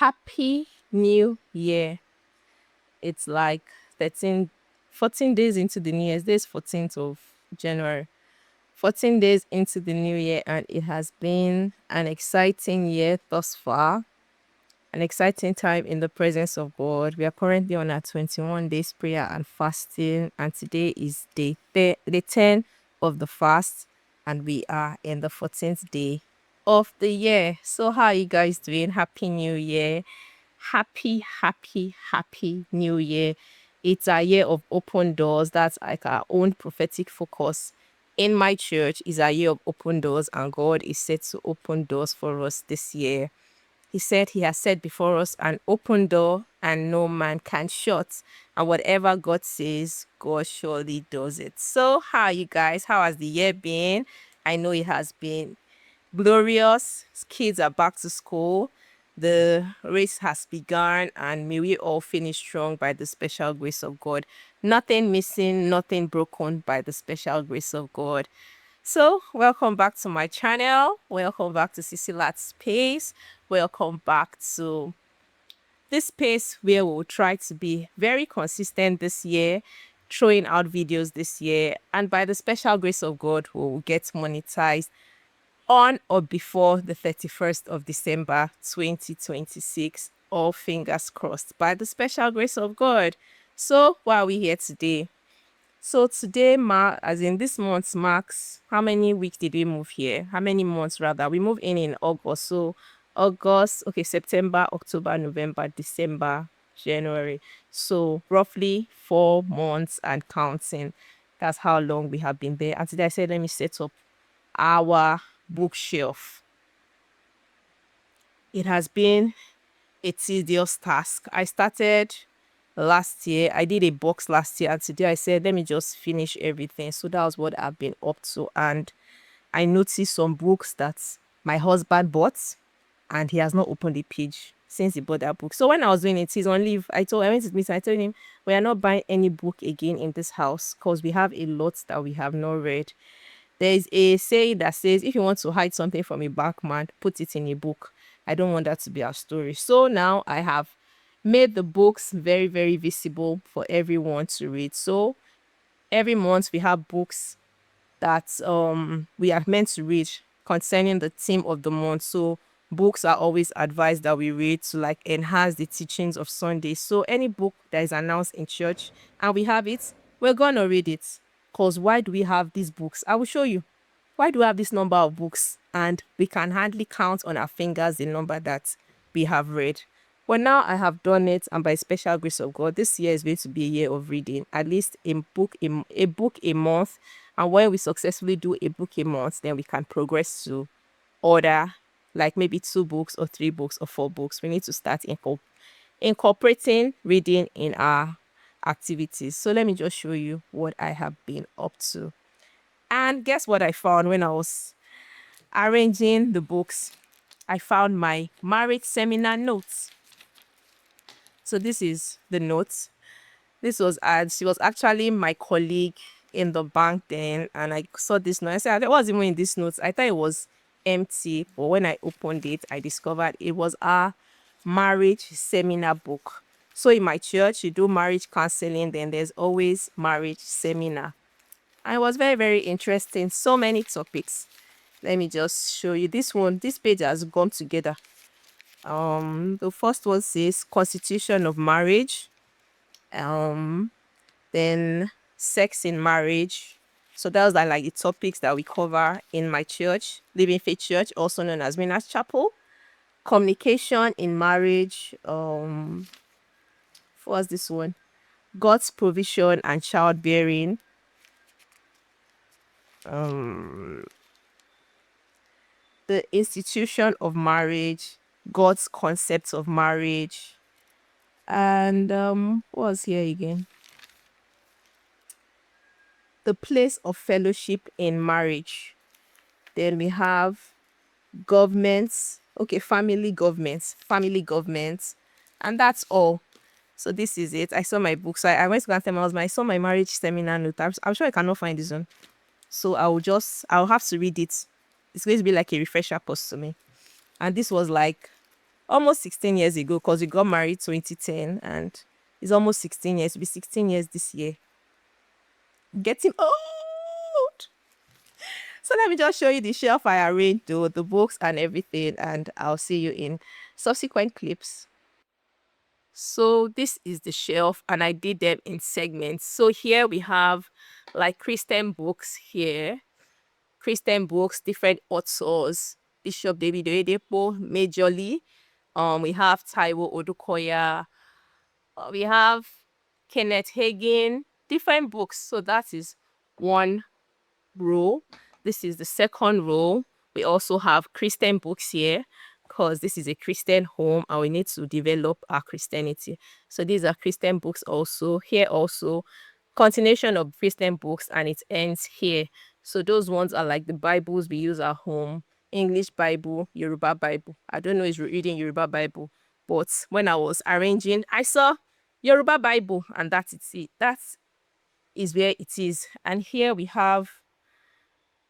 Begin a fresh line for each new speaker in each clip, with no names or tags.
Happy New Year. It's like 14 days into the New Year. This 14th of January. 14 days into the new year, and it has been an exciting year thus far. An exciting time in the presence of God. We are currently on our 21 days prayer and fasting, and today is day 10 of the fast, and we are in the 14th day of the year. So, how are you guys doing? Happy New Year! Happy New Year! It's a year of open doors. That's like our own prophetic focus. In my church is a year of open doors, and God is set to open doors for us this year. He said he has set before us an open door and no man can shut. And whatever God says, God surely does it. So, how are you guys? How has the year been? I know it has been glorious. Kids are back to school. The race has begun, and may we all finish strong by the special grace of God. Nothing missing, nothing broken by the special grace of God. So, welcome back to my channel. Welcome back to Sisilad Space. Welcome back to this space where we'll try to be very consistent this year, throwing out videos this year, and by the special grace of God, we'll get monetized on or before the 31st of December 2026. All fingers crossed by the special grace of God. So, why are we here today? So today, as in this month marks, how many weeks did we move here? How many months rather? We moved in August. So August, okay, September, October, November, December, January. So roughly 4 months and counting. That's how long we have been there. And today I said, let me set up our bookshelf. It has been a tedious task. I started last year. I did a box last year, and today I said, let me just finish everything. So that was what I've been up to. And I noticed some books that my husband bought, and he has not opened the page since he bought that book. So when I was doing it, he's on leave. I went to meet him. I told him, we are not buying any book again in this house because we have a lot that we have not read. There's a saying that says, if you want to hide something from a black man, put it in a book. I don't want that to be our story. So now I have made the books very, very visible for everyone to read. So every month we have books that we are meant to read concerning the theme of the month. So books are always advised that we read to like enhance the teachings of Sunday. So any book that is announced in church and we have it, we're gonna read it. Because why do we have these books? I will show you. Why do we have this number of books? And we can hardly count on our fingers the number that we have read. Well, now I have done it, and by special grace of God, this year is going to be a year of reading, at least a book a month. And when we successfully do a book a month, then we can progress to order like maybe 2 books or 3 books or 4 books. We need to start incorporating reading in our activities. So let me just show you what I have been up to. And guess what I found when I was arranging the books? I found my marriage seminar notes. So this is the notes. This was she was actually my colleague in the bank then, and I saw this note. I said, what's even in this notes? I thought it was empty, but when I opened it, I discovered it was our marriage seminar book. So in my church, you do marriage counseling, then there's always marriage seminar. And it was very, very interesting. So many topics. Let me just show you this one. This page has gone together. The first one says Constitution of Marriage. Then sex in marriage. So that was like the topics that we cover in my church, Living Faith Church, also known as Winners Chapel. Communication in marriage. What's this one? God's provision and childbearing. The institution of marriage, God's concept of marriage, and what was here again? The place of fellowship in marriage. Then we have governments, okay, family governments, and that's all. So this is it. I saw my book. So I went to go and tell my husband, I saw my marriage seminar note. I'm sure I cannot find this one. So I'll have to read it. It's going to be like a refresher post to me. And this was like almost 16 years ago, because we got married 2010, and it's almost 16 years. It'll be 16 years this year. Getting old. So let me just show you the shelf I arranged, the books and everything, and I'll see you in subsequent clips. So this is the shelf, and I did them in segments. So here we have like Christian books here, Christian books, different authors, Bishop David Oyedepo, majorly. We have Taiwo Odukoya, we have Kenneth Hagin, different books. So that is one row. This is the second row. We also have Christian books here, because this is a Christian home and we need to develop our Christianity. So these are Christian books also. Here also, continuation of Christian books, and it ends here. So those ones are like the Bibles we use at home. English Bible, Yoruba Bible. I don't know if you're reading Yoruba Bible, but when I was arranging, I saw Yoruba Bible, and that's it. That is where it is. And here we have,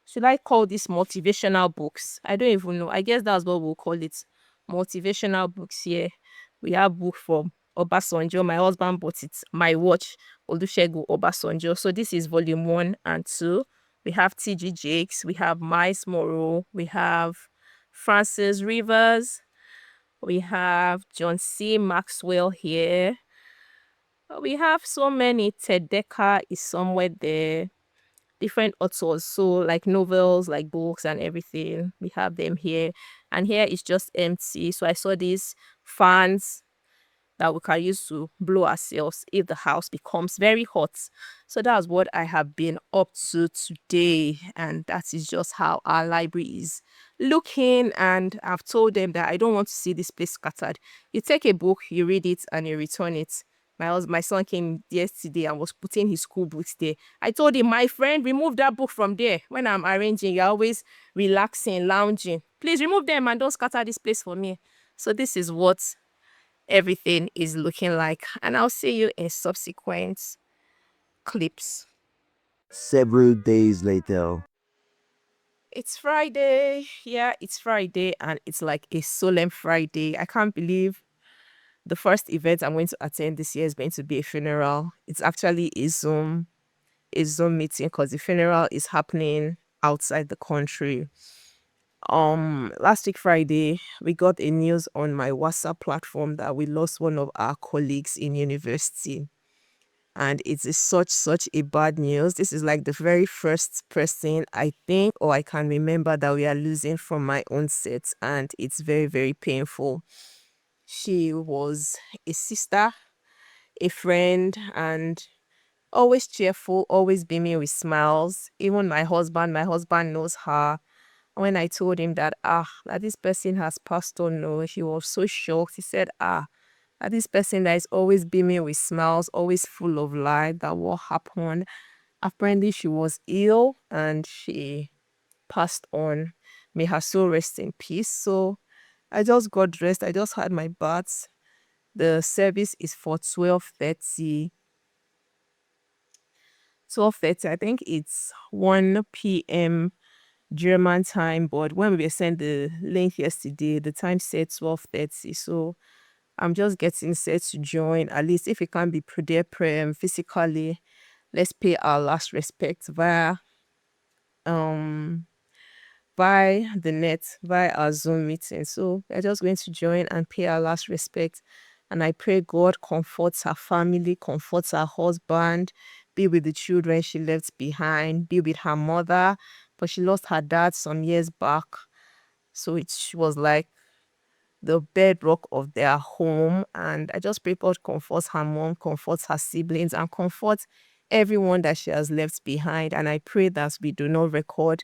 should I call this motivational books? I don't even know. I guess that's what we'll call it. Motivational books here. We have book from Obasanjo. My husband bought it. My watch, Olusegun Obasanjo. So this is volume 1 and 2. We have T.G. Jakes. We have Miles Morrow. We have Francis Rivers. We have John C. Maxwell here. We have so many. Ted Dekker is somewhere there, different authors, so like novels, like books and everything. We have them here, and here is just empty. So I saw these fans that we can use to blow ourselves if the house becomes very hot. So that's what I have been up to today, and that is just how our library is looking. And I've told them that I don't want to see this place scattered. You take a book, you read it, and you return it. My son came yesterday and was putting his school books there. I told him, my friend, remove that book from there. When I'm arranging, you're always relaxing, lounging. Please remove them and don't scatter this place for me. So this is what everything is looking like, and I'll see you in subsequent clips.
Several days later.
It's Friday. Yeah, it's Friday, and it's like a solemn Friday. I can't believe the first event I'm going to attend this year is going to be a funeral. It's actually a Zoom meeting, because the funeral is happening outside the country. Last week Friday, we got a news on my WhatsApp platform that we lost one of our colleagues in university. And it is such a bad news. This is like the very first person I think or I can remember that we are losing from my own set, and it's very painful. She was a sister, a friend, and always cheerful, always beaming with smiles. Even my husband knows her. When I told him that this person has passed on, no, he was so shocked. He said, that this person that is always beaming with smiles, always full of life, that what happened. Apparently, she was ill and she passed on. May her soul rest in peace. So I just got dressed. I just had my bath. The service is for 12:30. 12:30. I think it's 1 p.m. German time, but when we were sent the link yesterday, the time said 12:30. So I'm just getting set to join. At least if it can't be there physically, let's pay our last respect um via the net, via our Zoom meeting. So we're just going to join and pay our last respect. And I pray God comforts her family, comforts her husband, be with the children she left behind, be with her mother. But she lost her dad some years back. So she was like the bedrock of their home. And I just pray God comforts her mom, comforts her siblings, and comforts everyone that she has left behind. And I pray that we do not record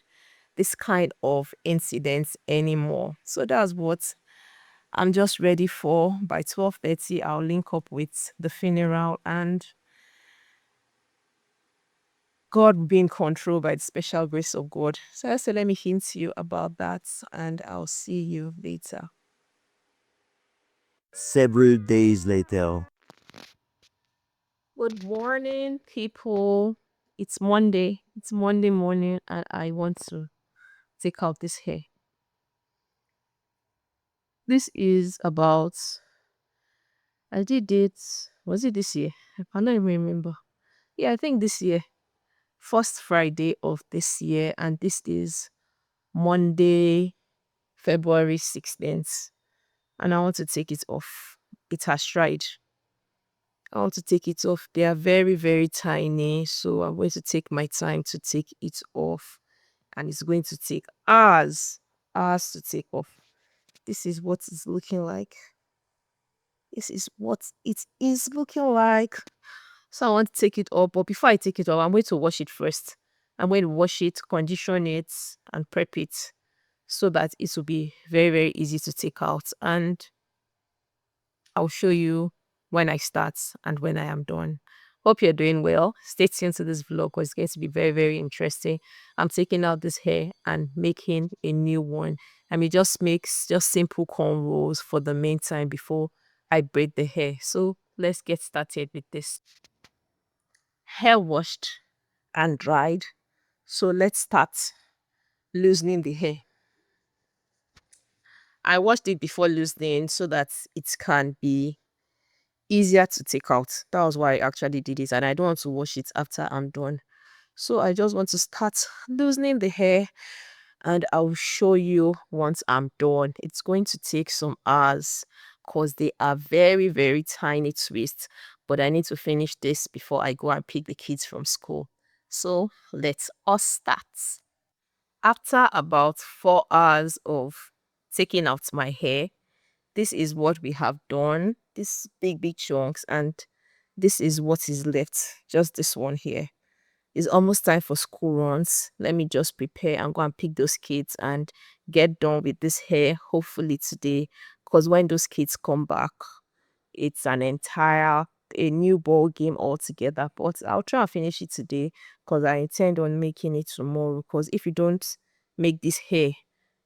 this kind of incidents anymore. So that's what I'm just ready for. By 12:30, I'll link up with the funeral, and God will be in control by the special grace of God. So let me hint you about that, and I'll see you later.
Several days later.
Good morning, people. It's Monday. It's Monday morning, and I want to take out this hair. This is about, I did it, was it this year? I cannot even remember. Yeah, I think this year. First Friday of this year, and this is Monday, February 16th. And I want to take it off. It has dried. I want to take it off. They are very, very tiny. So I'm going to take my time to take it off. And it's going to take hours to take off. This is what it's looking like. This is what it is looking like. So I want to take it off. But before I take it off, I'm going to wash it first. I'm going to wash it, condition it, and prep it so that it will be very, very easy to take out. And I'll show you when I start and when I am done. Hope you're doing well. Stay tuned to this vlog because it's going to be very, very interesting. I'm taking out this hair and making a new one. I mean, just makes just simple cornrows for the meantime before I braid the hair. So let's get started with this. Hair washed and dried. So let's start loosening the hair. I washed it before loosening so that it can be easier to take out. That was why I actually did it, and I don't want to wash it after I'm done. So I just want to start loosening the hair, and I'll show you once I'm done. It's going to take some hours because they are very, very tiny twists, but I need to finish this before I go and pick the kids from school. So let's us start. After about 4 hours of taking out my hair, this is what we have done. These big, big chunks, and this is what is left. Just this one here. It's almost time for school runs. Let me just prepare and go and pick those kids and get done with this hair, hopefully today. Because when those kids come back, it's a new ball game altogether. But I'll try and finish it today because I intend on making it tomorrow. Because if you don't make this hair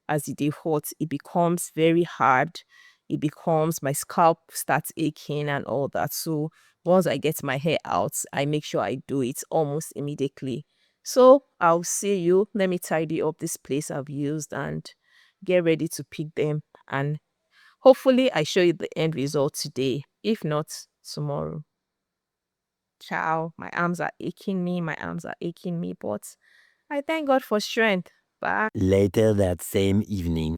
as it is hot, it becomes very hard. It becomes, my scalp starts aching and all that. So once I get my hair out, I make sure I do it almost immediately. So I'll see you. Let me tidy up this place I've used and get ready to pick them. And hopefully I show you the end result today. If not, tomorrow. Ciao. My arms are aching me. My arms are aching me. But I thank God for strength. Bye.
Later that same evening.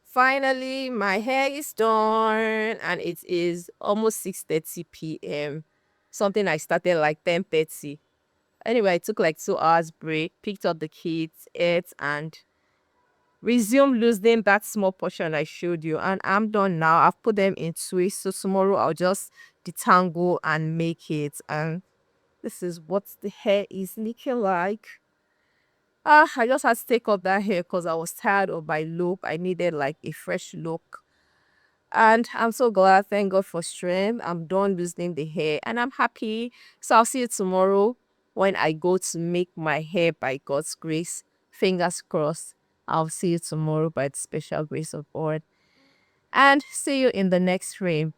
Finally, my hair is done and it is almost 6:30 p.m. Something I started like 10:30. Anyway, I took like 2 hours break, picked up the kids, ate, and resumed losing that small portion I showed you. And I'm done now. I've put them in twists. So tomorrow I'll just detangle and make it. And this is what the hair is looking like. I just had to take off that hair because I was tired of my look. I needed like a fresh look. And I'm so glad. Thank God for strength. I'm done losing the hair and I'm happy. So I'll see you tomorrow when I go to make my hair by God's grace. Fingers crossed. I'll see you tomorrow by the special grace of God. And see you in the next frame.